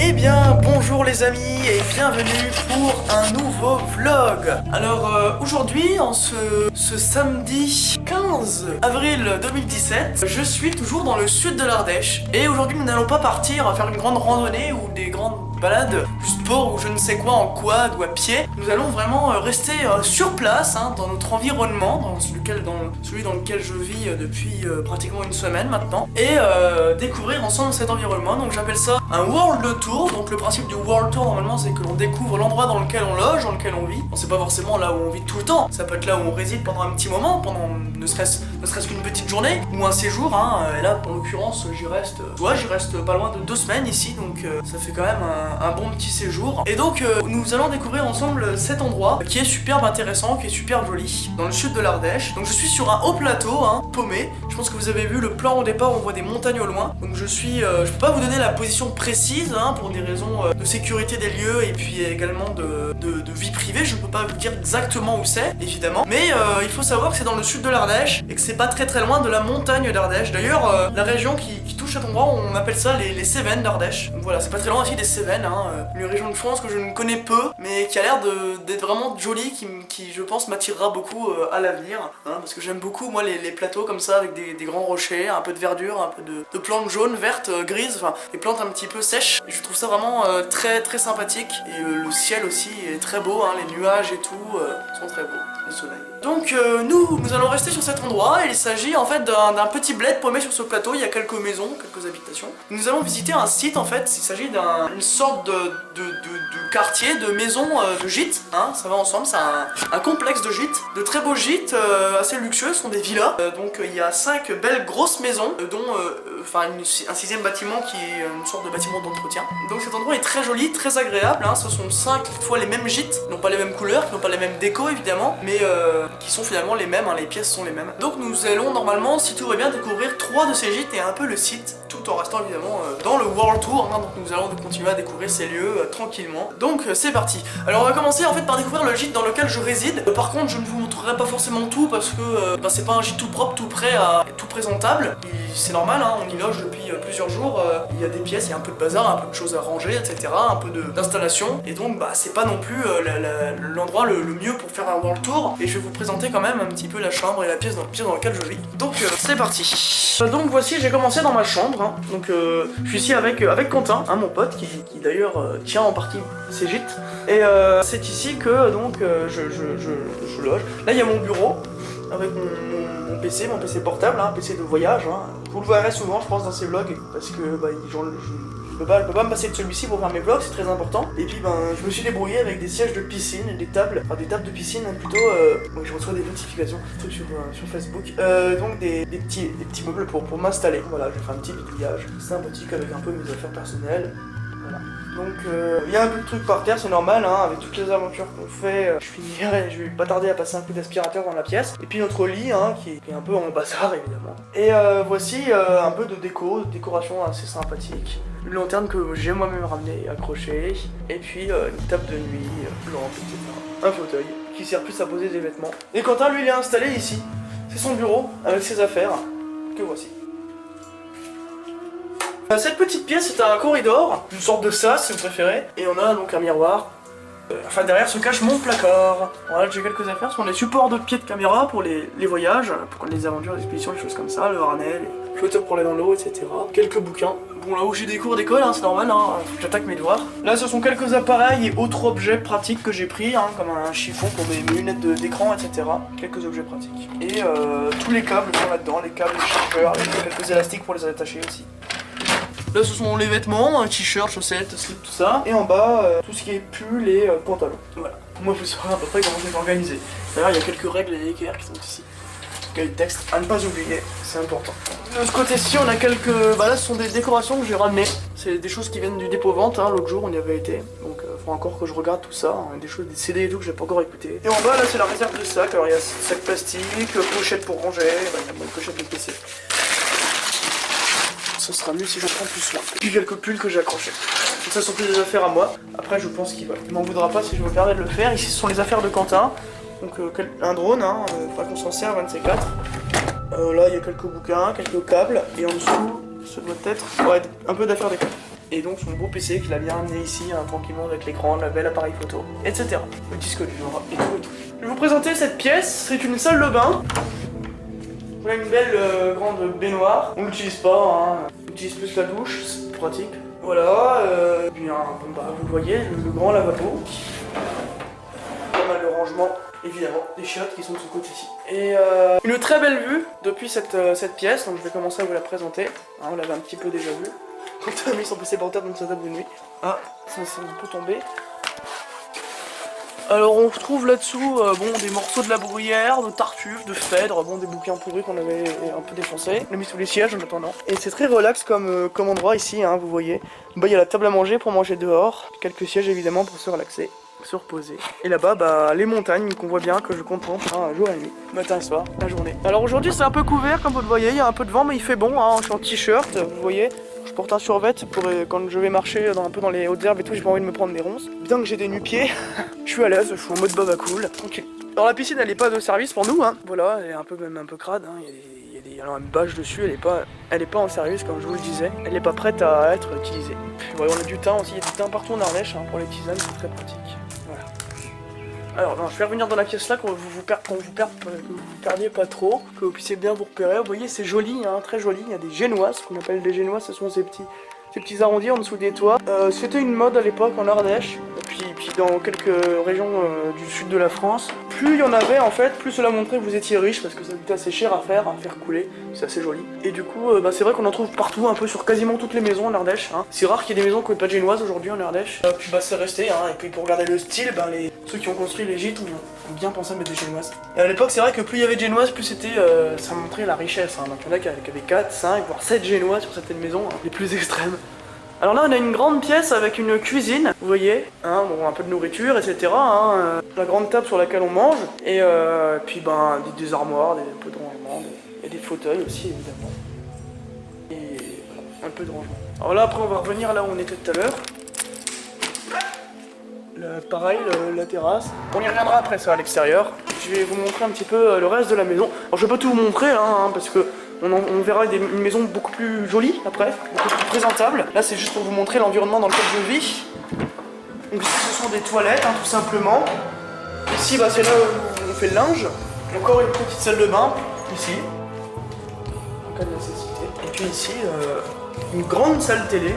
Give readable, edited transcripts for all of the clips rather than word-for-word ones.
Eh bien, bonjour les amis et bienvenue pour un nouveau vlog. Alors aujourd'hui, en ce samedi 15 avril 2017, je suis toujours dans le sud de l'Ardèche. Et aujourd'hui, nous n'allons pas partir faire une grande randonnée ou des grandes balades du sport ou je ne sais quoi en quad ou à pied. Nous allons vraiment rester sur place, dans notre environnement, dans celui dans lequel je vis depuis pratiquement une semaine maintenant, et découvrir ensemble cet environnement. Donc j'appelle ça un World Tour. Donc le principe du World Tour normalement c'est que l'on découvre l'endroit dans lequel on loge, dans lequel on vit. Bon, c'est pas forcément là où on vit tout le temps, ça peut être là où on réside pendant un petit moment, pendant ne serait-ce qu'une petite journée ou un séjour, et là en l'occurrence j'y reste pas loin de 2 semaines ici, donc ça fait quand même un bon petit séjour. Et donc nous allons découvrir ensemble cet endroit qui est superbe intéressant, qui est superbe joli, dans le sud de l'Ardèche. Donc je suis sur un haut plateau, paumé. Je pense que vous avez vu le plan au départ, on voit des montagnes au loin. Donc je peux pas vous donner la position précise, pour des raisons de sécurité des lieux et puis également de vie privée. Je peux pas vous dire exactement où c'est, évidemment. Mais il faut savoir que c'est dans le sud de l'Ardèche et que c'est pas très loin de la montagne d'Ardèche. D'ailleurs, la région qui touche cet endroit, on appelle ça les Cévennes d'Ardèche. Donc voilà, c'est pas très loin aussi des Cévennes, une région de France que je ne connais peu, mais qui a l'air d'être vraiment jolie, qui je pense m'attirera beaucoup à l'avenir, parce que j'aime beaucoup moi les plateaux comme ça avec des grands rochers, un peu de verdure, un peu de plantes jaunes, vertes, grises, enfin des plantes un petit peu sèches. Et je trouve ça vraiment très sympathique. Et le ciel aussi est très beau, les nuages et tout sont très beaux, le soleil. Donc nous allons rester sur cet endroit. Il s'agit en fait d'un petit bled paumé sur ce plateau. Il y a quelques maisons, quelques habitations. Nous allons visiter un site en fait. Il s'agit d'une sorte de quartier, de maison, de gîte, ça va ensemble. C'est un complexe de gîtes, de très beaux gîtes, assez luxueux. Ce sont des villas. Donc il y a 5 belles grosses maisons, dont un 6e bâtiment qui est une sorte de bâtiment d'entretien. Donc cet endroit est très joli, très agréable. Ce sont 5 fois les mêmes gîtes, qui n'ont pas les mêmes couleurs, qui n'ont pas les mêmes décos évidemment, mais qui sont finalement les mêmes, les pièces sont les mêmes. Donc nous allons normalement, si tout va bien, découvrir 3 de ces gîtes et un peu le site, tout en restant évidemment dans le World Tour, donc nous allons continuer à découvrir ces lieux tranquillement. Donc c'est parti. Alors on va commencer en fait par découvrir le gîte dans lequel je réside. Par contre je ne vous montrerai pas forcément tout parce que c'est pas un gîte tout propre, tout prêt, tout présentable. C'est normal, on y loge depuis plusieurs jours, il y a des pièces, il y a un peu de bazar, un peu de choses à ranger, etc. Un peu d'installation, et donc c'est pas non plus l'endroit le mieux pour faire un World Tour. Et je vais vous présenter quand même un petit peu la chambre et la pièce dans laquelle je vis. Donc c'est parti. Donc voici, j'ai commencé dans ma chambre, donc je suis ici avec Quentin, mon pote, qui d'ailleurs tient en partie ces gîtes. Et c'est ici que donc je loge. Là il y a mon bureau avec mon PC, mon PC portable, PC de voyage. Vous le verrez souvent je pense dans ces vlogs, parce que je peux pas me passer de celui-ci pour faire mes vlogs, c'est très important. Et puis je me suis débrouillé avec des sièges de piscine, des tables de piscine plutôt. Je reçois des notifications, des trucs sur Facebook. Donc des petits meubles pour m'installer. Voilà, je vais faire un petit bidouillage sympathique avec un peu mes affaires personnelles. Voilà. Donc il y a un peu de trucs par terre, c'est normal, avec toutes les aventures qu'on fait. Je vais pas tarder à passer un coup d'aspirateur dans la pièce. Et puis notre lit, qui est un peu en bazar évidemment. Et voici un peu de décoration assez sympathique. Une lanterne que j'ai moi-même ramenée et accrochée. Et puis une table de nuit, lampe, etc. Un fauteuil qui sert plus à poser des vêtements. Et Quentin lui il est installé ici. C'est son bureau avec ses affaires que voici. Cette petite pièce est un corridor, une sorte de sas si vous préférez, et on a donc un miroir. Derrière se cache mon placard. Voilà, j'ai quelques affaires, ce sont les supports de pied de caméra pour les voyages, pour les aventures, les expéditions, les choses comme ça, le harnais, les flotteurs pour aller dans l'eau, etc. Quelques bouquins. Bon, là où j'ai des cours d'école, c'est normal, j'attaque mes devoirs. Là ce sont quelques appareils et autres objets pratiques que j'ai pris, comme un chiffon pour mes lunettes d'écran, etc. Quelques objets pratiques. Et tous les câbles sont là-dedans, les câbles, les chargeurs, avec quelques élastiques pour les attacher aussi. Là ce sont les vêtements, t-shirt, chaussettes, slip, tout ça. Et en bas, tout ce qui est pull et pantalon. Voilà. Moi vous saurez à peu près comment c'est organisé. D'ailleurs il y a quelques règles et équerres qui sont ici. Quelques textes à ne pas oublier, c'est important. De ce côté-ci on a quelques... là ce sont des décorations que j'ai ramenées. C'est des choses qui viennent du dépôt-vente, l'autre jour on y avait été. Donc faut encore que je regarde tout ça, des choses, des CD et tout que j'ai pas encore écouté. Et en bas là c'est la réserve de sacs, alors il y a sac plastique, pochette pour ranger, il y a une pochette de PC. Ce sera mieux si j'en prends plus soin. Puis quelques pulls que j'ai accrochés. Donc ça sont plus des affaires à moi. Après je pense qu'il m'en voudra pas si je me permets de le faire. Ici ce sont les affaires de Quentin. Donc un drone, pas qu'on s'en serve, un de ces 4. Là il y a quelques bouquins, quelques câbles. Et en dessous, ça doit être un peu d'affaires d'école. et donc son beau PC qu'il a bien amené ici, hein, tranquillement avec l'écran, la belle appareil photo, etc. Le disque dur et tout et tout. Je vais vous présenter cette pièce, c'est une salle de bain. On a une belle grande baignoire, on l'utilise pas, hein. On utilise plus la douche, c'est pratique. Voilà, bien, bon bah vous voyez, le grand lavabo. Pas mal de rangements, évidemment, des chiottes qui sont de ce côté-ci. Et une très belle vue depuis cette pièce, donc je vais commencer à vous la présenter. Hein, on l'avait un petit peu déjà vue. Quand on a mis son PC portable dans sa table de nuit. Ah, ça c'est un peu tombé. Alors on retrouve là-dessous bon, des morceaux de la bruyère, de tartuffe, de phèdre, bon, des bouquins pourris qu'on avait un peu défoncés. On l'a mis sous les sièges en attendant. Et c'est très relax comme endroit ici, hein, vous voyez. Bah, il y a la table à manger pour manger dehors, quelques sièges évidemment pour se relaxer, se reposer. Et là-bas, bah, les montagnes qu'on voit bien, que je contemple hein, jour et nuit, matin et soir, la journée. Alors aujourd'hui c'est un peu couvert comme vous le voyez, il y a un peu de vent mais il fait bon, hein, je suis en t-shirt, vous voyez. Je porte un survêt pour quand je vais marcher un peu dans les hautes herbes et tout, j'ai pas envie de me prendre des ronces. Bien que j'ai des nu-pieds, je suis à l'aise, je suis en mode baba cool, tranquille. Alors la piscine elle est pas de service pour nous, hein. Voilà, elle est même un peu crade, hein. Il y a une bâche dessus, elle est pas en service comme je vous le disais, elle est pas prête à être utilisée. Puis voilà, on a du thym aussi, il y a du thym partout en Ardèche hein, pour les tisanes, c'est très pratique. Voilà. Alors non, je vais revenir dans la pièce là, qu'on vous perdiez pas trop, que vous puissiez bien vous repérer. Vous voyez c'est joli, hein, très joli, il y a des génoises, ce qu'on appelle des génoises, ce sont ces petits arrondis en dessous des toits. C'était une mode à l'époque en Ardèche, et puis dans quelques régions du sud de la France. Plus il y en avait en fait, plus cela montrait que vous étiez riche parce que ça coûtait assez cher à faire couler, c'est assez joli. Et du coup, bah, c'est vrai qu'on en trouve partout, un peu sur quasiment toutes les maisons en Ardèche. Hein. C'est rare qu'il y ait des maisons qui n'ont pas de génoises aujourd'hui en Ardèche. Puis bah c'est resté, hein. Et puis pour regarder le style, bah, ceux qui ont construit les gîtes ont bien pensé à mettre des génoises. Et à l'époque, c'est vrai que plus il y avait de génoises, plus c'était, ça montrait la richesse. Hein. Donc il y en a qui avaient 4, 5, voire 7 génoises sur certaines maisons, hein, les plus extrêmes. Alors là on a une grande pièce avec une cuisine, vous voyez, hein, bon, un peu de nourriture, etc. Hein, la grande table sur laquelle on mange, et puis ben, des armoires, un peu de rangement, et des fauteuils aussi évidemment. Et voilà, un peu de rangement. Alors là après on va revenir là où on était tout à l'heure. Pareil, la terrasse. On y reviendra après ça à l'extérieur. Je vais vous montrer un petit peu le reste de la maison. Alors je vais pas tout vous montrer hein, parce que on verra une maison beaucoup plus jolie après, beaucoup plus présentable. Là c'est juste pour vous montrer l'environnement dans lequel je vis. Donc ici ce sont des toilettes hein, tout simplement. Ici bah, c'est là où on fait le linge. Encore une petite salle de bain, ici, en cas de nécessité. Et puis ici, une grande salle télé.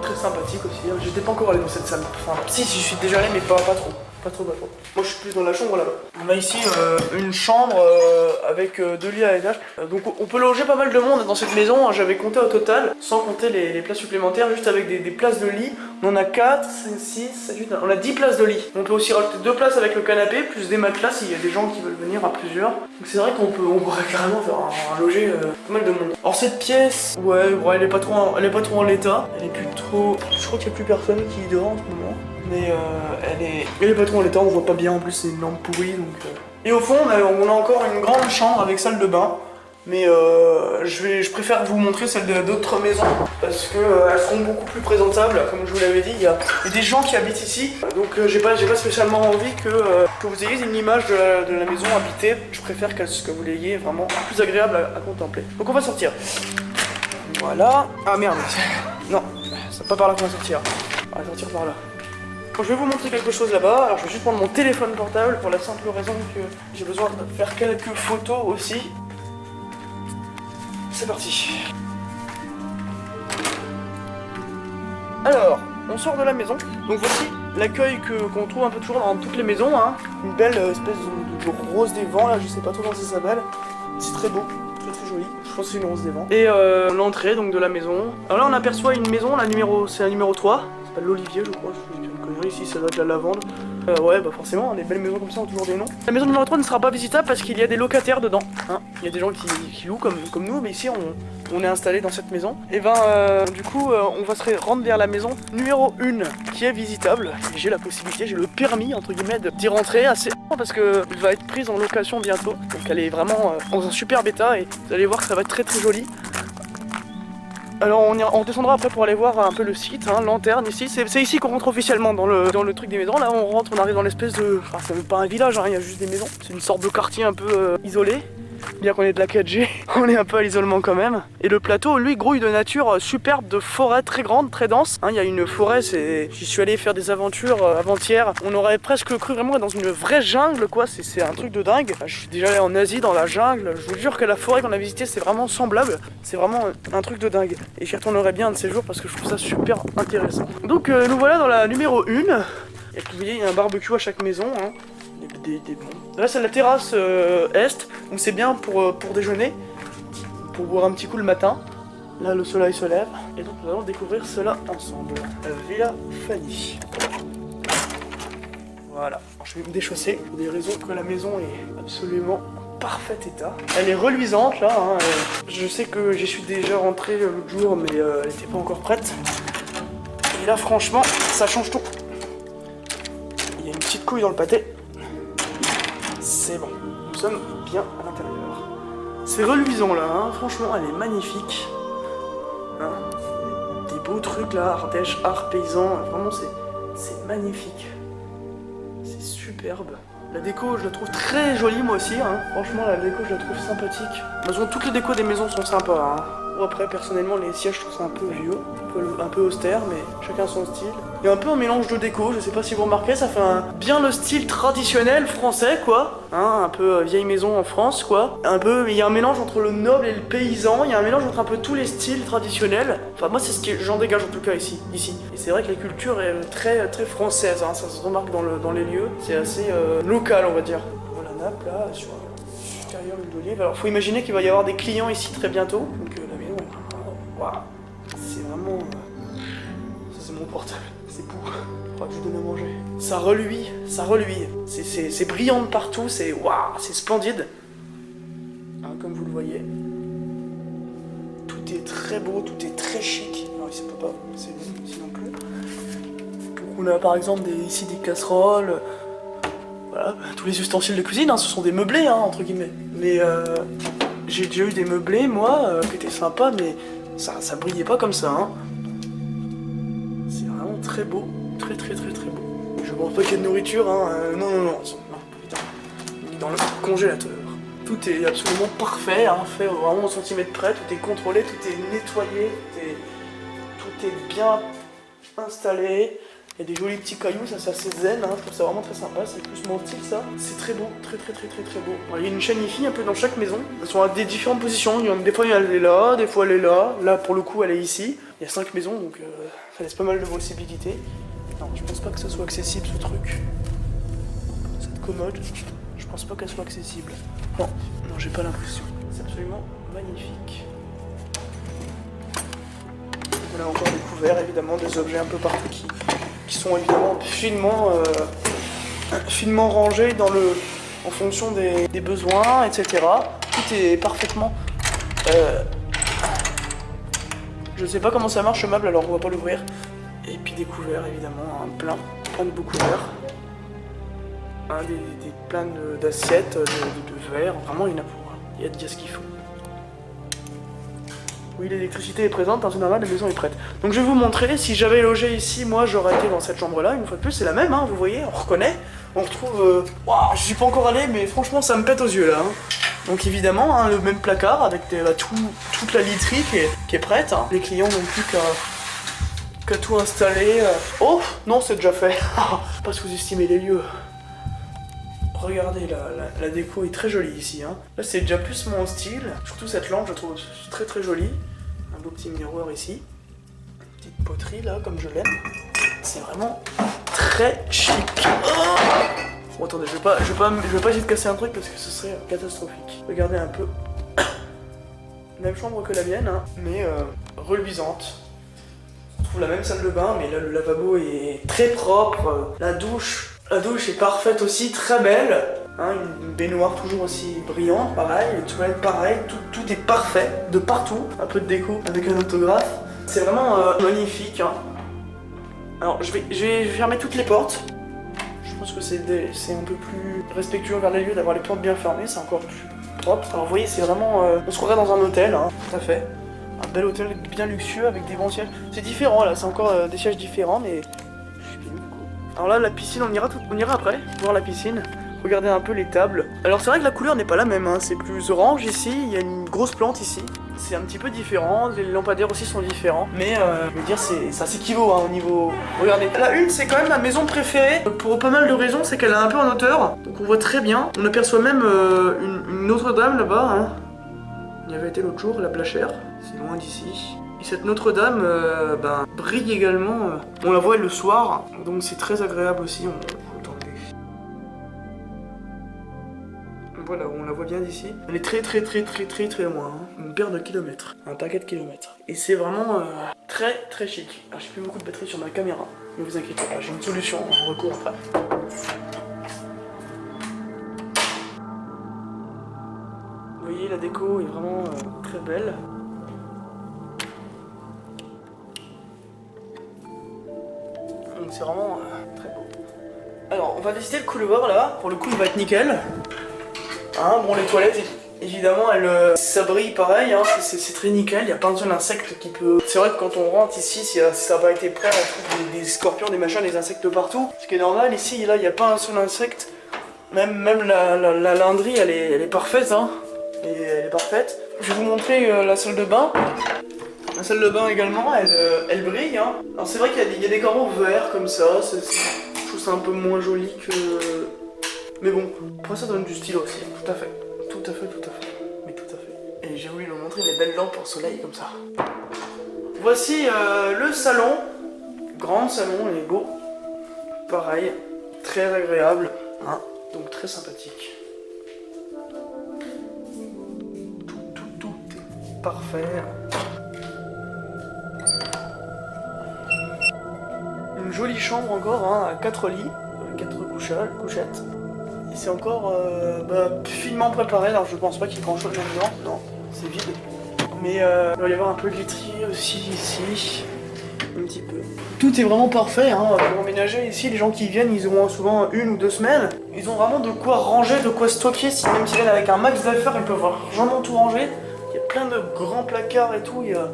Très sympathique aussi, j'étais pas encore allé dans cette salle. Enfin, si, je suis déjà allé, mais pas trop. Pas trop. Moi, je suis plus dans la chambre là-bas. On a ici une chambre avec 2 lits à l'étage. Donc, on peut loger pas mal de monde dans cette maison. Hein, j'avais compté au total, sans compter les places supplémentaires, juste avec des places de lit. On en a 4, 5, 6, 7, 8, 9. On a 10 places de lit. On peut aussi rajouter 2 places avec le canapé, plus des matelas s'il y a des gens qui veulent venir à plusieurs. Donc, c'est vrai qu'on pourrait carrément faire un loger pas mal de monde. Alors, cette pièce, ouais, elle est pas trop en l'état. Elle est plus trop. Je crois qu'il n'y a plus personne qui est dehors en ce moment. Mais elle est pas trop en l'état, on voit pas bien en plus, c'est une lampe pourrie donc. Et au fond, on a encore une grande chambre avec salle de bain. Mais je préfère vous montrer celle d'autres maisons parce que elles seront beaucoup plus présentables. Comme je vous l'avais dit, il y a des gens qui habitent ici. Donc j'ai pas spécialement envie que vous ayez une image de la maison habitée. Je préfère que vous l'ayez vraiment plus agréable à contempler. Donc on va sortir. Voilà. Ah merde. Non, c'est pas par là qu'on va sortir. On va sortir par là. Je vais vous montrer quelque chose là-bas. Alors je vais juste prendre mon téléphone portable pour la simple raison que j'ai besoin de faire quelques photos aussi. C'est parti. Alors, on sort de la maison. Donc voici l'accueil qu'on trouve un peu toujours dans toutes les maisons. Hein. Une belle espèce de rose des vents là, je sais pas trop comment ça s'appelle. C'est très beau, très joli. Je pense que c'est une rose des vents. Et l'entrée donc de la maison. Alors là on aperçoit une maison, c'est la numéro 3. Ça s'appelle l'Olivier je crois. Ici ça doit être la lavande. Ouais bah forcément, les belles maisons comme ça ont toujours des noms. La maison numéro 3 ne sera pas visitable parce qu'il y a des locataires dedans. Hein. Il y a des gens qui louent comme nous, mais ici on est installé dans cette maison. Et ben du coup on va se rendre vers la maison numéro 1 qui est visitable. J'ai la possibilité, j'ai le permis entre guillemets d'y rentrer assez parce qu'elle va être prise en location bientôt. Donc elle est vraiment dans un super état et vous allez voir que ça va être très joli. Alors on descendra après pour aller voir un peu le site, hein, Lanterne ici, c'est ici qu'on rentre officiellement dans le truc des maisons. Là on arrive dans l'espèce de... Enfin c'est même pas un village, hein, il y a juste des maisons. C'est une sorte de quartier un peu isolé. Bien qu'on ait de la 4G, on est un peu à l'isolement quand même. Et le plateau, lui, grouille de nature superbe, de forêt très grande, très dense. Hein, il y a une forêt, j'y suis allé faire des aventures avant-hier. On aurait presque cru vraiment être dans une vraie jungle, quoi. C'est un truc de dingue. Je suis déjà allé en Asie, dans la jungle. Je vous jure que la forêt qu'on a visitée, c'est vraiment semblable. C'est vraiment un truc de dingue. Et j'y retournerai bien un de ces jours parce que je trouve ça super intéressant. Donc nous voilà dans la numéro 1. Et vous voyez, il y a un barbecue à chaque maison. Hein. Là c'est la terrasse est, donc c'est bien pour déjeuner, pour boire un petit coup le matin. Là le soleil se lève, et donc nous allons découvrir cela ensemble. Villa Fanny. Voilà, je vais me déchausser pour des raisons que la maison est absolument en parfait état. Elle est reluisante là, hein. Je sais que j'y suis déjà rentré l'autre jour, mais elle n'était pas encore prête. Et là franchement, ça change tout. Il y a une petite couille dans le pâté. C'est bon, nous sommes bien à l'intérieur. C'est reluisant là, hein. Franchement elle est magnifique. Hein, des beaux trucs là, Ardèche, art paysan, vraiment c'est magnifique. C'est superbe. La déco je la trouve très jolie moi aussi, hein. Franchement la déco je la trouve sympathique. De toute façon toutes les décos des maisons sont sympas. Hein. Bon, après personnellement les sièges je trouve ça un peu vieux, un peu austère, mais chacun son style. Il y a un peu un mélange de déco, je sais pas si vous remarquez, ça fait bien le style traditionnel français quoi. Hein, un peu vieille maison en France quoi. Un peu, il y a un mélange entre le noble et le paysan, il y a un mélange entre un peu tous les styles traditionnels. Enfin moi c'est ce que j'en dégage en tout cas ici. Et c'est vrai que la culture est très française, hein. Ça se remarque dans les lieux, c'est assez local on va dire. Voilà la nappe là, sur l'extérieur l'huile d'olive. Alors faut imaginer qu'il va y avoir des clients ici très bientôt. Donc la maison, waouh, c'est vraiment... ça c'est mon portable, c'est pour... Faudra que je donne à manger. Ça reluit. C'est brillant de partout, c'est waouh, c'est splendide. Hein, comme vous le voyez. Tout est très beau, tout est très chic. Alors ici peut pas, c'est ici non plus. Donc on a par exemple ici des casseroles. Voilà, tous les ustensiles de cuisine, hein, ce sont des meublés, hein, entre guillemets. Mais j'ai déjà eu des meublés, moi, qui étaient sympas, mais ça brillait pas comme ça. Hein. C'est vraiment très beau, très beau. Je pense pas qu'il y ait de nourriture, hein. Non, putain. Il est dans le congélateur. Tout est absolument parfait, hein, fait vraiment au centimètre près, tout est contrôlé, tout est nettoyé, tout est bien installé. Il y a des jolis petits cailloux, ça c'est assez zen, hein. Je trouve ça vraiment très sympa, c'est plus mon style ça. C'est très beau, très beau. Alors, il y a une chaîne IFI un peu dans chaque maison, elles sont à des différentes positions, des fois elle est là, des fois elle est là, là pour le coup elle est ici. Il y a 5 maisons donc ça laisse pas mal de possibilités. Non, je pense pas que ça soit accessible ce truc. Cette commode, je pense pas qu'elle soit accessible. Non, j'ai pas l'impression. C'est absolument magnifique. On a encore des couverts évidemment, des objets un peu partout qui sont évidemment finement rangés en fonction des besoins, etc. Tout est parfaitement... Je sais pas comment ça marche ce meuble, alors on va pas l'ouvrir. Et puis des couverts évidemment, hein, plein de beaux couverts. Hein, plein d'assiettes, de verres, vraiment il y en a pour. Il y a ce qu'il faut. Oui, l'électricité est présente, hein, c'est normal, la maison est prête. Donc je vais vous montrer, si j'avais logé ici, moi j'aurais été dans cette chambre-là, une fois de plus, c'est la même, hein, vous voyez, on reconnaît. On retrouve... Waouh, je suis pas encore allé, mais franchement ça me pète aux yeux là. Hein. Donc évidemment, hein, le même placard avec toute la literie qui est prête. Hein. Les clients n'ont plus qu'à tout installer. Oh, non, c'est déjà fait. Pas sous-estimer les lieux. Regardez, la déco est très jolie ici. Hein. Là, c'est déjà plus mon style. Surtout cette lampe, je la trouve très jolie. Un beau petit miroir ici. Une petite poterie là, comme je l'aime. C'est vraiment très chic. Oh bon, attendez, je vais pas essayer de casser un truc parce que ce serait catastrophique. Regardez un peu. Même chambre que la mienne, hein, mais reluisante. On trouve la même salle de bain, mais là le lavabo est très propre. La douche est parfaite aussi, très belle. Hein, une baignoire toujours aussi brillante, pareil. Les toilettes, pareil. Tout est parfait, de partout. Un peu de déco avec un autographe. C'est vraiment magnifique. Hein. Alors, je vais fermer toutes les portes. Je pense que c'est un peu plus respectueux envers les lieux d'avoir les portes bien fermées. C'est encore plus propre. Alors, vous voyez, c'est vraiment... on se croirait dans un hôtel, hein, tout à fait. Un bel hôtel bien luxueux avec des bons sièges. C'est différent, là. C'est encore des sièges différents, mais... Alors là, la piscine, on ira après, voir la piscine. Regardez un peu les tables. Alors c'est vrai que la couleur n'est pas la même, hein. C'est plus orange ici, il y a une grosse plante ici. C'est un petit peu différent, les lampadaires aussi sont différents. Mais je veux dire, ça s'équivaut hein, au niveau... Regardez, la une c'est quand même ma maison préférée. Pour pas mal de raisons, c'est qu'elle est un peu en hauteur. Donc on voit très bien. On aperçoit même une Notre-Dame là-bas. Hein. Il y avait été l'autre jour, la Blachère. C'est loin d'ici. Et cette Notre-Dame brille également. On la voit le soir, donc c'est très agréable aussi. Voilà, on la voit bien d'ici. Elle est très loin, hein. Une paire de kilomètres, un paquet de kilomètres. Et c'est vraiment très chic. Alors j'ai plus beaucoup de batterie sur ma caméra, ne vous inquiétez pas, j'ai une solution en recours après. Vous voyez, la déco est vraiment très belle. Donc c'est vraiment très beau. Alors on va visiter le couloir là, pour le coup il va être nickel. Hein, bon les toilettes évidemment ça brille pareil, hein, c'est très nickel, il n'y a pas un seul insecte qui peut... C'est vrai que quand on rentre ici, si ça n'a pas été prêt, on trouve des scorpions, des machins, des insectes partout. Ce qui est normal, ici là il n'y a pas un seul insecte. Même la lingerie elle est parfaite, hein. Et elle est parfaite. Je vais vous montrer la salle de bain. La salle de bain également, elle brille, hein. Alors c'est vrai qu'il y a des carreaux verts comme ça, je trouve ça un peu moins joli que... Mais bon, après ça donne du style aussi, tout à fait. Mais tout à fait. Et j'ai voulu vous montrer les belles lampes en soleil comme ça. Voici le salon. Grand salon, il est beau. Pareil, très agréable, hein, donc très sympathique. Tout est parfait. Une jolie chambre encore, hein, à 4 lits, 4 couchettes. Et c'est encore finement préparé, alors je pense pas qu'il y ait grand chose là-dedans. Non, c'est vide. Mais il va y avoir un peu de literie aussi ici. Un petit peu. Tout est vraiment parfait, hein, pour emménager ici. Les gens qui viennent, ils auront souvent 1 ou 2 semaines. Ils ont vraiment de quoi ranger, de quoi stocker. Si même s'ils viennent avec un max d'affaires, ils peuvent vraiment tout ranger. Il y a plein de grands placards et tout. Il y a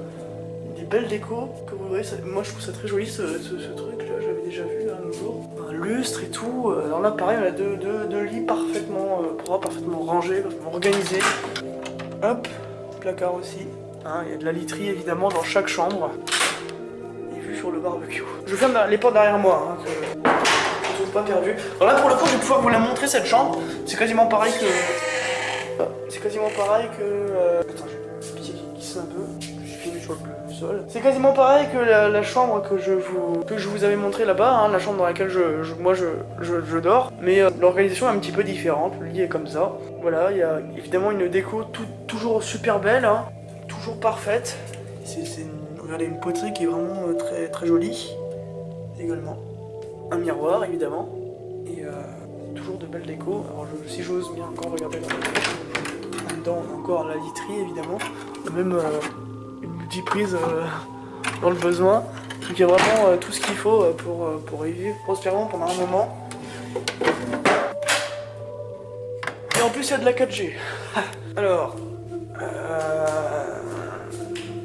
des belles décos que vous voyez. Moi je trouve ça très joli ce truc là. J'avais déjà vu un jour. Un lustre et tout. Alors là pareil, on a deux lits parfaitement propres, parfaitement rangés, parfaitement organisés. Hop, placard aussi. Hein, il y a de la literie évidemment dans chaque chambre. Sur le barbecue. Je ferme les portes derrière moi, hein, que je ne trouve pas perdu. Alors là pour le coup je vais pouvoir vous la montrer cette chambre. C'est quasiment pareil que... Attends, j'ai un pied qui glisse un peu. Je suis filmé sur le sol. C'est quasiment pareil que la chambre que je vous avais montré là-bas, hein, la chambre dans laquelle je dors. Mais l'organisation est un petit peu différente, le lit est comme ça. Voilà, il y a évidemment une déco toujours super belle, hein, toujours parfaite. Regardez, une poterie qui est vraiment très jolie également. Un miroir évidemment. Et toujours de belles décos. Alors si j'ose bien encore regarder là-dedans, on a encore la literie évidemment. Même une multiprise dans le besoin. Donc il y a vraiment tout ce qu'il faut pour y vivre prospèrement pendant un moment. Et en plus il y a de la 4G. Alors...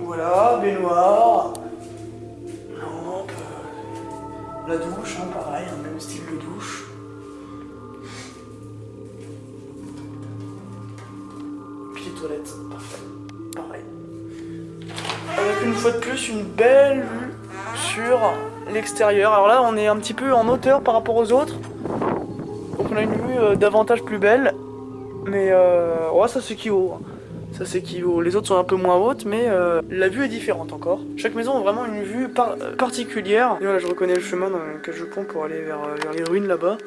Voilà, baignoire, lampe, la douche, hein, pareil, un même style de douche. Puis les toilettes, parfait, pareil. Avec une fois de plus une belle vue sur l'extérieur. Alors là on est un petit peu en hauteur par rapport aux autres. Donc on a une vue davantage plus belle. Mais ouais, ça s'équivaut. Ça s'équivaut. Les autres sont un peu moins hautes, mais la vue est différente encore. Chaque maison a vraiment une vue particulière. Et voilà, je reconnais le chemin dans lequel je prends pour aller vers les ruines là-bas,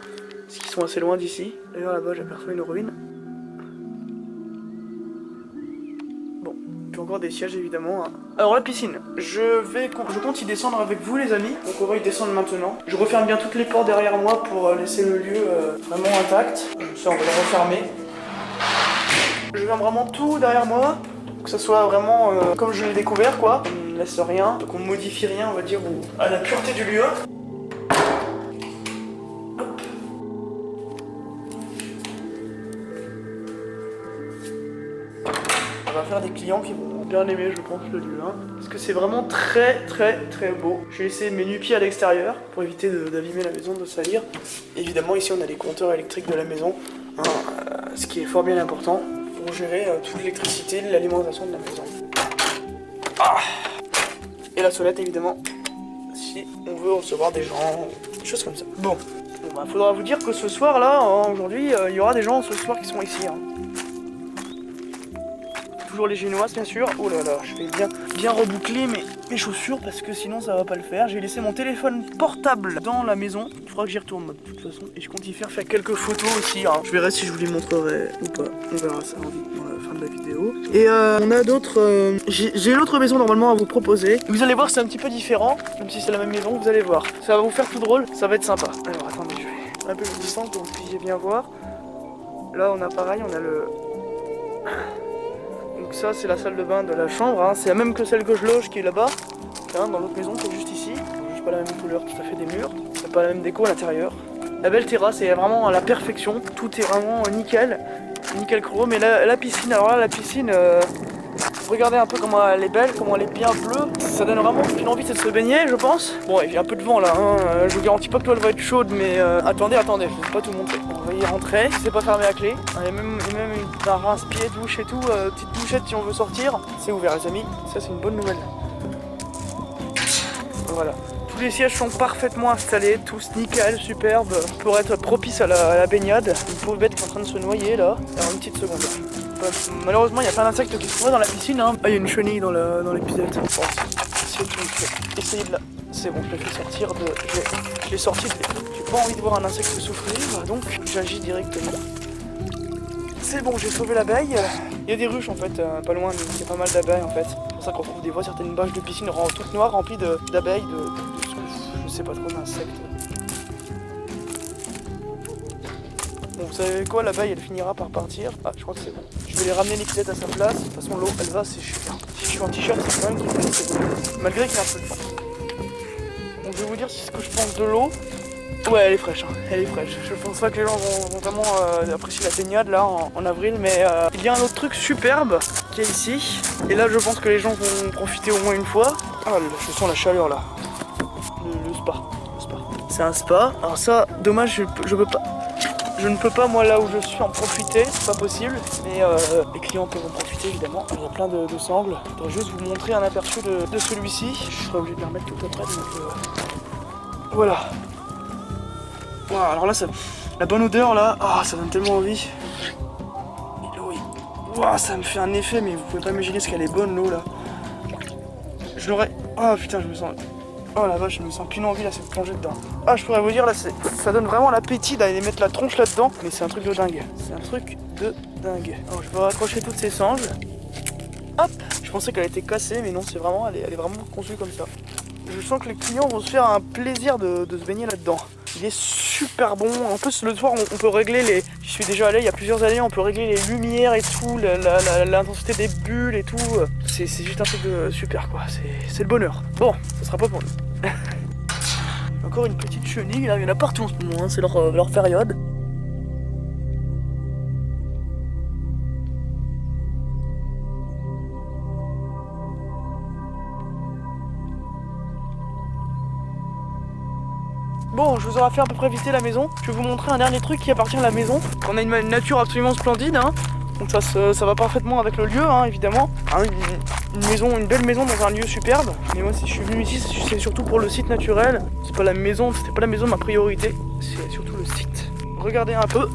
parce qu'ils sont assez loin d'ici. D'ailleurs là-bas j'aperçois une ruine. Bon, puis encore des sièges évidemment. Hein. Alors la piscine, je compte y descendre avec vous les amis. Donc on va y descendre maintenant. Je referme bien toutes les portes derrière moi pour laisser le lieu vraiment intact. Ça on va le refermer. Je ferme vraiment tout derrière moi, que ça soit vraiment comme je l'ai découvert quoi. On ne laisse rien, donc on ne modifie rien on va dire à la pureté du lieu. Hop. On va faire des clients qui vont bien aimé, je pense, le lieu, hein, parce que c'est vraiment très beau. J'ai laissé mes nu-pieds à l'extérieur pour éviter d'abîmer la maison, de salir. Évidemment, ici, on a les compteurs électriques de la maison, hein, ce qui est fort bien important pour gérer toute l'électricité, l'alimentation de la maison. Ah, et la sonnette, évidemment, si on veut recevoir des gens, des choses comme ça. Bon, bah, faudra vous dire que ce soir, là, aujourd'hui, il y aura des gens ce soir qui sont ici, hein. Toujours les génoises, bien sûr. Oh là là, je vais bien reboucler mes chaussures parce que sinon ça va pas le faire. J'ai laissé mon téléphone portable dans la maison. Il faudra que j'y retourne de toute façon. Et je compte y faire quelques photos aussi, hein. Je verrai si je vous les montrerai ou pas. On verra ça dans la fin de la vidéo. Et on a d'autres... J'ai l'autre maison normalement à vous proposer. Et vous allez voir, c'est un petit peu différent. Même si c'est la même maison, vous allez voir. Ça va vous faire tout drôle, ça va être sympa. Alors attendez, je vais un peu de distance pour que vous puissiez bien voir. Là on a pareil, on a le... Donc ça c'est la salle de bain de la chambre, hein. C'est la même que celle que je loge qui est là-bas, hein, dans l'autre maison qui est juste ici. Juste pas la même couleur tout à fait des murs, c'est pas la même déco à l'intérieur. La belle terrasse est vraiment à la perfection, tout est vraiment nickel chrome. Et la piscine, alors là la piscine, regardez un peu comment elle est belle, comment elle est bien bleue. Ça donne vraiment une envie de se baigner je pense. Bon il y a un peu de vent là, hein. Je vous garantis pas que l'eau elle va être chaude mais attendez, je vais pas tout montrer. On va y rentrer, c'est pas fermé à clé. Il y a même un rince-pied, douche et tout, petite douchette si on veut sortir. C'est ouvert les amis, ça c'est une bonne nouvelle. Voilà. Tous les sièges sont parfaitement installés, tous nickel, superbes, pour être propice à la baignade. Une pauvre bête qui est en train de se noyer là. Alors une petite seconde. Malheureusement il y a plein d'insectes qui se trouvent dans la piscine, hein. Ah il y a une chenille dans l'épisode. Bon, essayez de la... C'est bon, je l'ai fait sortir de... Je l'ai sorti de... J'ai pas envie de voir un insecte souffrir, donc j'agis directement. C'est bon, j'ai sauvé l'abeille. Il y a des ruches en fait, pas loin, il y a pas mal d'abeilles en fait. C'est pour ça qu'on trouve des fois certaines bâches de piscine toutes noires remplies d'abeilles, je sais pas trop, d'insectes. Bon, vous savez quoi, l'abeille elle finira par partir. Ah, je crois que c'est bon. Je vais les ramener l'épisode à sa place. De toute façon, l'eau elle va sécher. Si je suis en t-shirt, c'est quand même qu'il fait malgré qu'il y a un peu de vent. Donc, je vais vous dire ce que je pense de l'eau. Ouais, elle est fraîche, hein. Elle est fraîche. Je pense pas que les gens vont vraiment apprécier la baignade là en avril, mais il y a un autre truc superbe qui est ici. Et là, je pense que les gens vont profiter au moins une fois. Ah, je sens la chaleur là. Le spa. C'est un spa. Alors ça, dommage, je peux pas. Je ne peux pas, moi, là où je suis, en profiter, c'est pas possible, mais les clients peuvent en profiter évidemment. Il y a plein de sangles. Je voudrais juste vous montrer un aperçu de celui-ci. Je serai obligé de les remettre tout après, donc voilà. Wow, alors là, la bonne odeur là, ça donne tellement envie. Et l'eau, wow, ça me fait un effet, mais vous pouvez pas imaginer ce qu'elle est bonne l'eau là. Je l'aurais. Oh putain, je me sens. Oh la vache, je me sens qu'une envie là, c'est de plonger dedans. Ah, je pourrais vous dire là, ça donne vraiment l'appétit d'aller mettre la tronche là-dedans, mais c'est un truc de dingue. C'est un truc de dingue. Alors je vais raccrocher toutes ces sangles. Hop, je pensais qu'elle était cassée, mais non, c'est vraiment, elle est vraiment conçue comme ça. Je sens que les clients vont se faire un plaisir de se baigner là-dedans. Il est super bon. En plus, le soir, on peut régler les... Je suis déjà allé il y a plusieurs années, on peut régler les lumières et tout, l'intensité des bulles et tout. C'est juste un truc de super, quoi. C'est le bonheur. Bon, ça sera pas pour nous. Encore une petite chenille, là. Il y en a partout en ce moment, hein. C'est leur période. Bon, je vous aurai fait à peu près visiter la maison. Je vais vous montrer un dernier truc qui appartient à la maison. On a une nature absolument splendide, hein. Donc ça va parfaitement avec le lieu, hein, évidemment. Hein, une belle maison dans un lieu superbe. Mais moi, si je suis venu ici, c'est surtout pour le site naturel. C'était pas la maison ma priorité. C'est surtout le site. Regardez un peu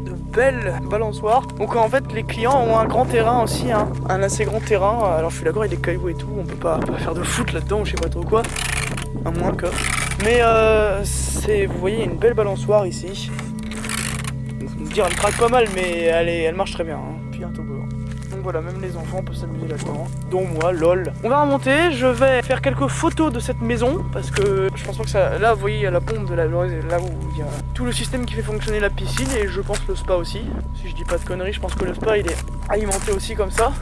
de belles balançoires. Donc en fait, les clients ont un grand terrain aussi, hein, un assez grand terrain. Alors je suis d'accord, il y a des cailloux et tout. On peut pas faire de foot là-dedans, ou je sais pas trop quoi. À moins que. Mais vous voyez, il y a une belle balançoire ici. Vous me dire, elle craque pas mal, mais elle marche très bien, hein. Puis un toboggan. Donc voilà, même les enfants peuvent s'amuser là-dedans. Dont moi, lol. On va remonter, je vais faire quelques photos de cette maison. Parce que je pense pas que ça... Là, vous voyez, il y a la pompe de là où il y a tout le système qui fait fonctionner la piscine. Et je pense le spa aussi. Si je dis pas de conneries, je pense que le spa, il est alimenté aussi comme ça.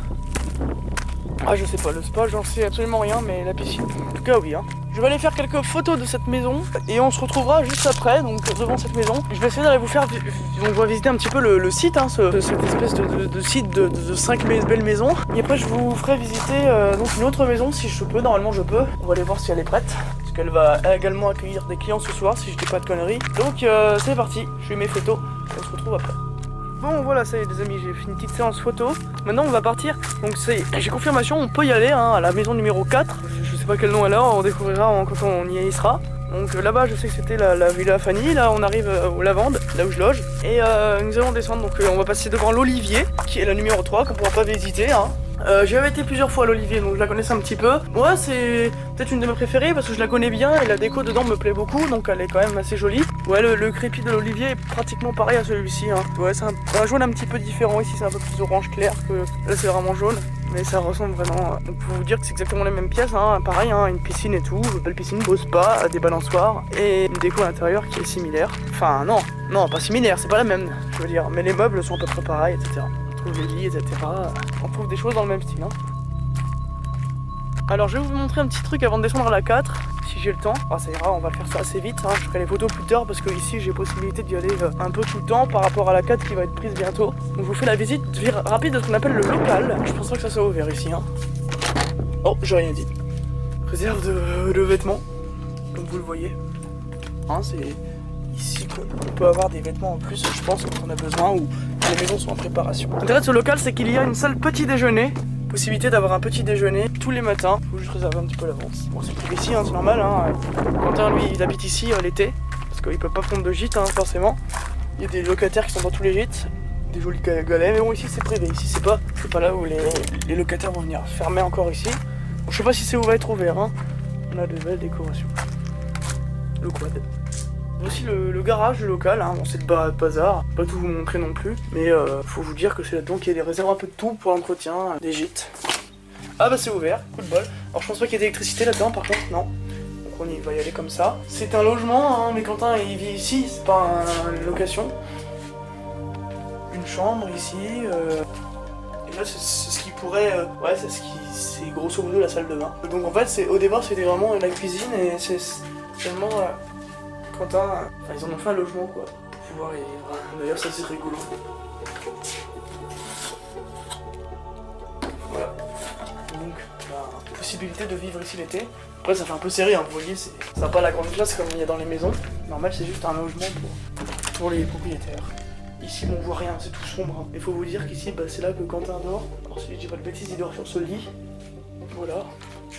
Ah, je sais pas, le spa, j'en sais absolument rien, mais la piscine, en tout cas, oui, hein. Je vais aller faire quelques photos de cette maison et on se retrouvera juste après, donc devant cette maison. Je vais essayer d'aller vous faire, on va visiter un petit peu le site, hein, cette espèce de site de 5 belles maisons. Et après je vous ferai visiter donc une autre maison si je peux, normalement je peux. On va aller voir si elle est prête, parce qu'elle va également accueillir des clients ce soir si je dis pas de conneries. Donc c'est parti, je fais mes photos et on se retrouve après. Bon voilà, ça y est les amis, j'ai fait une petite séance photo. Maintenant on va partir, donc j'ai confirmation, on peut y aller hein, à la maison numéro 4. Je sais pas quel nom elle a, on découvrira quand on y sera. Donc là-bas je sais que c'était la Villa Fanny, là on arrive au Lavande, là où je loge. Et nous allons descendre, donc on va passer devant l'Olivier, qui est la numéro 3, qu'on pourra pas visiter. Hein. J'avais été plusieurs fois à l'Olivier, donc je la connaissais un petit peu. Moi c'est peut-être une de mes préférées parce que je la connais bien et la déco dedans me plaît beaucoup, donc elle est quand même assez jolie. Ouais, le crépi de l'Olivier est pratiquement pareil à celui-ci. Hein. Ouais, c'est un jaune un petit peu différent, ici c'est un peu plus orange clair que là c'est vraiment jaune. Mais ça ressemble vraiment, donc pour vous dire que c'est exactement les mêmes pièces, hein. Pareil, hein, une piscine et tout, belle piscine, beau spa, des balançoires et une déco à l'intérieur qui est similaire. Enfin non, pas similaire, c'est pas la même, je veux dire, mais les meubles sont à peu près pareils, etc. On trouve les lits, etc. On trouve des choses dans le même style. Hein. Alors je vais vous montrer un petit truc avant de descendre à la 4, si j'ai le temps. Ah ça ira, on va le faire ça assez vite, hein. Je ferai les photos plus tard parce que ici j'ai possibilité d'y aller un peu tout le temps par rapport à la 4 qui va être prise bientôt. Donc je vous fais la visite rapide de ce qu'on appelle le local. Je pense pas que ça soit ouvert ici. Hein. Oh, j'ai rien dit. Réserve de vêtements, comme vous le voyez. Hein, c'est ici qu'on peut avoir des vêtements en plus, je pense, quand on a besoin ou les maisons sont en préparation. L'intérêt de ce local, c'est qu'il y a une salle petit déjeuner. Possibilité d'avoir un petit déjeuner tous les matins. Faut juste réserver un petit peu l'avance. Bon, c'est plus ici, hein, c'est normal. Hein. Quentin, lui, il habite ici l'été. Parce qu'il peut pas prendre de gîte, hein, forcément. Il y a des locataires qui sont dans tous les gîtes. Des jolis galets. Mais bon, ici, c'est privé. Ici, c'est pas là où les locataires vont venir. Fermé encore ici. Bon, je sais pas si c'est où va être ouvert. Hein. On a de belles décorations. Le quad. Aussi le garage local, hein. Bon, c'est le bazar, pas tout vous montrer non plus, mais faut vous dire que c'est là-dedans qu'il y a des réserves un peu de tout pour l'entretien des gîtes. Ah bah c'est ouvert, coup de bol. Alors je pense pas qu'il y ait d'électricité là-dedans par contre, non. Donc on y va y aller comme ça. C'est un logement, hein, mais Quentin il vit ici, c'est pas une location. Une chambre ici, et là c'est ce qui pourrait, ouais c'est grosso modo la salle de bain. Donc en fait au départ c'était vraiment la cuisine et c'est tellement... Quentin, enfin, ils en ont fait un logement quoi, pour pouvoir y vivre. D'ailleurs ça c'est rigolo. Voilà. Donc, possibilité de vivre ici l'été. Après ça fait un peu serré, hein, vous voyez, ça n'a pas la grande classe comme il y a dans les maisons. Normal c'est juste un logement pour les propriétaires. Ici on voit rien, c'est tout sombre. Il faut vous dire qu'ici c'est là que Quentin dort. Alors si je dis pas de bêtises, il dort sur ce lit. Voilà.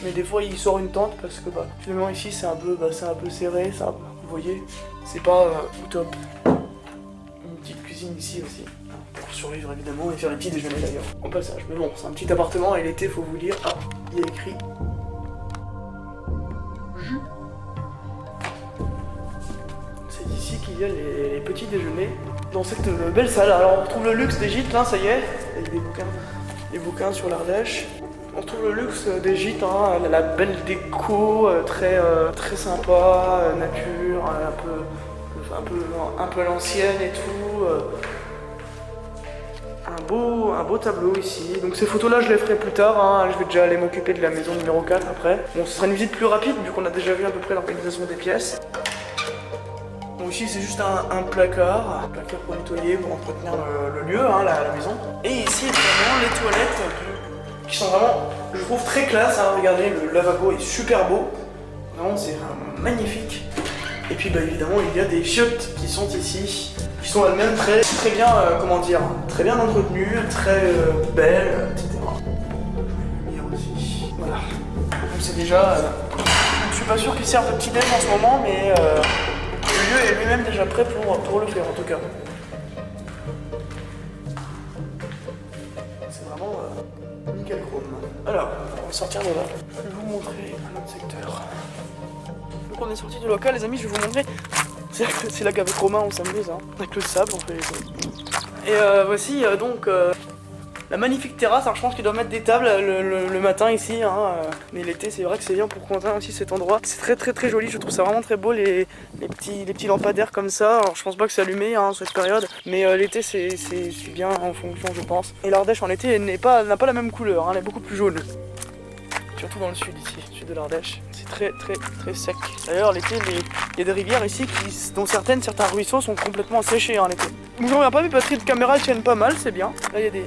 Mais des fois il sort une tente parce que finalement ici c'est un peu serré, ça. Vous voyez, c'est pas au top. Une petite cuisine ici aussi, pour survivre évidemment et faire les petits déjeuners d'ailleurs, en passage. Mais bon, c'est un petit appartement et l'été, faut vous lire. Ah, il y a écrit jus. C'est ici qu'il y a les petits déjeuners dans cette belle salle. Alors on retrouve le luxe des gîtes, là, ça y est, avec des bouquins sur l'Ardèche. On trouve le luxe des gîtes, hein, la belle déco, très sympa, nature, un peu l'ancienne et tout. Un beau tableau ici. Donc ces photos là je les ferai plus tard, hein. Je vais déjà aller m'occuper de la maison numéro 4 après. Bon, ce sera une visite plus rapide vu qu'on a déjà vu à peu près l'organisation des pièces. Bon, ici c'est juste un placard pour nettoyer, pour entretenir le lieu, hein, la maison. Et ici vraiment les toilettes qui sont vraiment, je trouve, très classe, hein. Regardez, le lavabo est super beau, vraiment c'est magnifique. Et puis évidemment il y a des chiottes qui sont ici, qui sont elles-mêmes très bien, très bien entretenues, très belles, etc. Aussi. Voilà. Donc c'est déjà, je suis pas sûr qu'ils servent de petit déj en ce moment, mais le lieu est lui-même déjà prêt pour le faire en tout cas. C'est vraiment nickel chrome. Alors, on va sortir de là. Je vais vous montrer un autre secteur. Donc on est sorti du local, les amis, je vais vous montrer. C'est là qu'avec Romain on s'amuse, hein. Avec le sable on fait les choses. Et voici donc la magnifique terrasse. Alors je pense qu'ils doivent mettre des tables le matin ici, hein. Mais l'été c'est vrai que c'est bien pour Quentin aussi cet endroit. C'est très joli, je trouve ça vraiment très beau les petits lampadaires comme ça. Alors je pense pas que c'est allumé, hein, cette période, mais l'été c'est bien en fonction, je pense. Et l'Ardèche en été n'a pas la même couleur, hein, elle est beaucoup plus jaune. surtout dans le sud ici, le sud de l'Ardèche. C'est très sec. D'ailleurs l'été, il y a des rivières ici dont certains ruisseaux sont complètement séchés hein, l'été. J'en reviens pas, mes batteries de caméra tiennent pas mal, c'est bien. Là il y a des...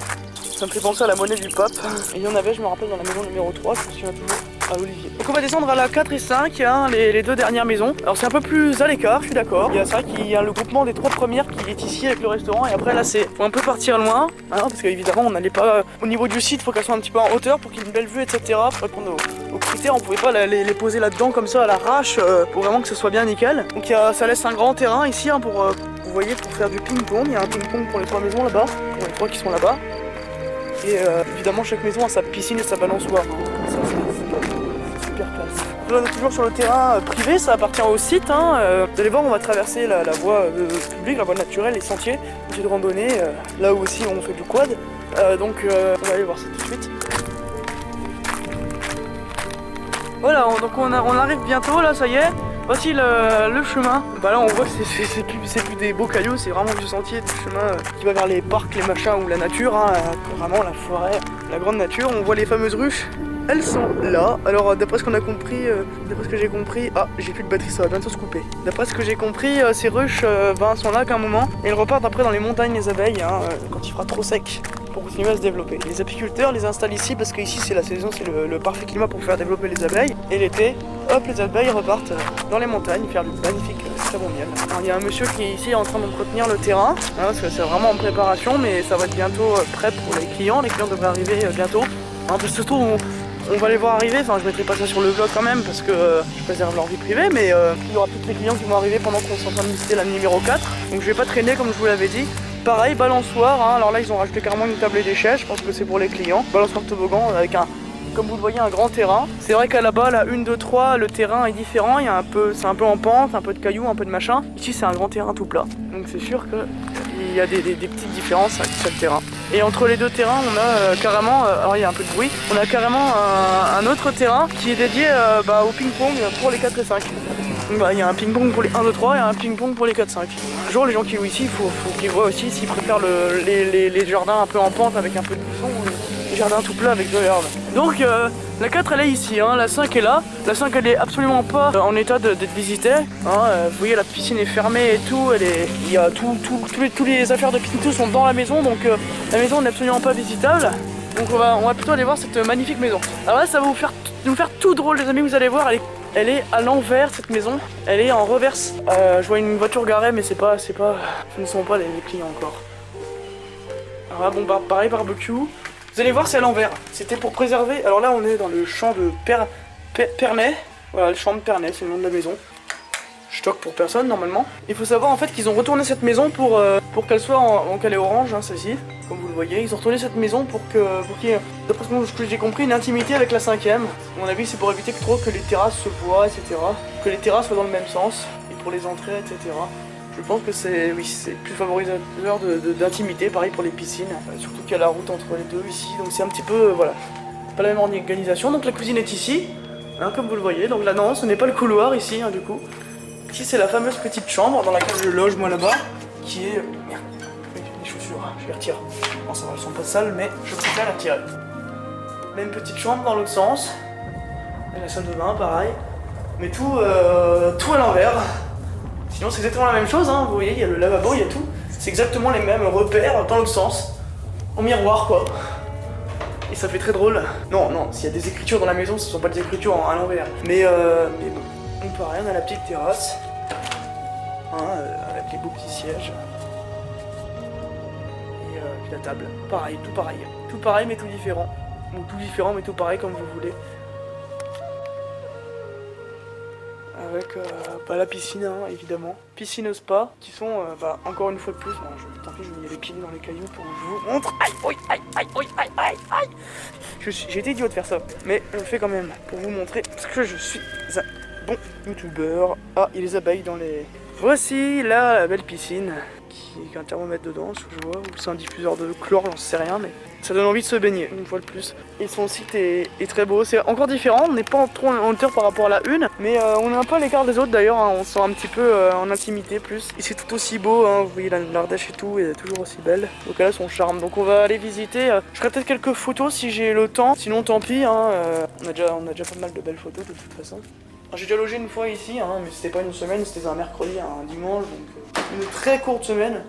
Ça me fait penser à la monnaie du pape. Et il y en avait, je me rappelle, dans la maison numéro 3, je me souviens toujours, à Olivier. Donc on va descendre à la 4 et 5, hein, les deux dernières maisons. Alors c'est un peu plus à l'écart, je suis d'accord. C'est vrai qu'il y a le groupement des 3 premières qui est ici avec le restaurant. Et après là, faut un peu partir loin. Hein, parce qu'évidemment, on n'allait pas au niveau du site, il faut qu'elles soient un petit peu en hauteur pour qu'il y ait une belle vue, etc. Pour répondre aux critères, on pouvait pas les poser là-dedans comme ça à l'arrache pour vraiment que ce soit bien nickel. Donc ça laisse un grand terrain ici hein, pour, vous voyez, pour faire du ping-pong. Il y a un ping-pong pour les 3 maisons là-bas, pour les 3 qui sont là-bas. Et évidemment chaque maison a sa piscine et sa balançoire. Ça c'est super classe. Là on est toujours sur le terrain privé, ça appartient au site. Hein. Vous allez voir, on va traverser la voie publique, la voie naturelle, les sentiers de randonnée. Là où aussi on fait du quad. Donc on va aller voir ça tout de suite. Voilà, donc on arrive bientôt là, ça y est. Voici le chemin. Bah là on voit que c'est plus des beaux cailloux, c'est vraiment du sentier, du chemin qui va vers les parcs, les machins ou la nature, hein, vraiment la forêt, la grande nature. On voit les fameuses ruches, elles sont là. Alors d'après ce qu'on a compris, d'après ce que j'ai compris, ah j'ai plus de batterie, ça va bientôt se couper. D'après ce que j'ai compris, ces ruches sont là qu'un moment et elles repartent après dans les montagnes les abeilles, hein, quand il fera trop sec. Pour continuer à se développer. Les apiculteurs les installent ici parce que ici c'est la saison, c'est le parfait climat pour faire développer les abeilles. Et l'été, hop, les abeilles repartent dans les montagnes faire du magnifique, très bon miel. Alors il y a un monsieur qui est ici en train d'entretenir le terrain, hein, parce que c'est vraiment en préparation, mais ça va être bientôt prêt pour les clients. Les clients devraient arriver bientôt. Hein, parce que surtout on va les voir arriver, enfin je mettrai pas ça sur le vlog quand même parce que je préserve leur vie privée, mais il y aura tous les clients qui vont arriver pendant qu'on est en train de visiter la numéro 4. Donc je vais pas traîner comme je vous l'avais dit. Pareil, balançoire, hein. Alors là ils ont rajouté carrément une table et des chaises, je pense que c'est pour les clients. Balançoire toboggan avec comme vous le voyez, un grand terrain. C'est vrai qu'à là-bas, la 1, 2, 3, le terrain est différent, c'est un peu en pente, un peu de cailloux, un peu de machin. Ici c'est un grand terrain tout plat. Donc c'est sûr qu'il y a des petites différences avec chaque terrain. Et entre les deux terrains, on a carrément, alors il y a un peu de bruit, on a carrément un autre terrain qui est dédié au ping-pong pour les 4 et 5. Il y a un ping-pong pour les 1, 2, 3 et un ping-pong pour les 4, 5. Un jour, les gens qui louent ici, il faut qu'ils voient aussi s'ils préfèrent les jardins un peu en pente avec un peu de buisson ou les jardins tout plats avec de l'herbe. Donc la 4 elle est ici, hein, la 5 est là. La 5 elle est absolument pas en état d'être visitée. Hein, vous voyez, la piscine est fermée et tout. Il y a tous les affaires de piscine, tout sont dans la maison, donc la maison n'est absolument pas visitable. Donc on va plutôt aller voir cette magnifique maison. Alors là ça va vous faire tout drôle les amis, vous allez voir, elle est à l'envers cette maison, elle est en reverse. Je vois une voiture garée mais ce ne sont pas les clients encore. Alors là bon pareil barbecue. Vous allez voir c'est à l'envers, c'était pour préserver. Alors là on est dans le champ de Pernay. Voilà, le champ de Pernay, c'est le nom de la maison. Je stocke pour personne normalement. Il faut savoir en fait qu'ils ont retourné cette maison pour qu'elle soit donc elle est orange, hein, celle-ci, comme vous le voyez. Ils ont retourné cette maison pour qu'il y ait, d'après ce que j'ai compris, une intimité avec la 5e. À mon avis c'est pour éviter que les terrasses se voient, etc. Que les terrasses soient dans le même sens, et pour les entrées, etc. Je pense que c'est plus favorisateur d'intimité, pareil pour les piscines. Surtout qu'il y a la route entre les deux ici, donc c'est un petit peu, voilà, pas la même organisation. Donc la cuisine est ici, hein, comme vous le voyez. Donc là non, ce n'est pas le couloir ici, hein, du coup. Ici c'est la fameuse petite chambre dans laquelle je loge moi là-bas, qui est... Merde, les chaussures, je les retire. Bon ça va, elles sont pas sales, mais je préfère les retirer. Là une petite chambre dans l'autre sens. Et la salle de bain, pareil. Mais tout à l'envers. Sinon c'est exactement la même chose, hein. Vous voyez, il y a le lavabo, il y a tout. C'est exactement les mêmes repères dans l'autre sens. En miroir quoi. Et ça fait très drôle. Non, s'il y a des écritures dans la maison, ce ne sont pas des écritures à l'envers. Mais bon. Donc pareil, on a la petite terrasse, hein, avec les beaux petits sièges. Et puis la table, pareil, tout pareil. Tout pareil mais tout différent. Ou tout différent mais tout pareil comme vous voulez. Avec la piscine, hein, évidemment. Piscine au spa, qui sont, encore une fois de plus, tant pis, je vais y aller les pieds dans les cailloux pour que je vous montre. Aïe. J'ai été idiot de faire ça, mais je le fais quand même, pour vous montrer, parce que je suis un bon youtubeur. Ah, il y a les abeilles dans les... Voici la belle piscine, avec un thermomètre dedans, ce que je vois, ou c'est un diffuseur de chlore, j'en sais rien, mais ça donne envie de se baigner, une fois de plus. Et son site est très beau, c'est encore différent, on n'est pas trop en hauteur par rapport à la une, mais on est un peu à l'écart des autres d'ailleurs, hein, on se sent un petit peu en intimité plus. Et c'est tout aussi beau, hein, vous voyez l'Ardèche et tout, elle est toujours aussi belle, donc elle a son charme. Donc on va aller visiter, je ferai peut-être quelques photos si j'ai le temps, sinon tant pis, hein, on a déjà pas mal de belles photos de toute façon. J'ai déjà logé une fois ici, hein, mais c'était pas une semaine, c'était un mercredi, un dimanche, donc une très courte semaine.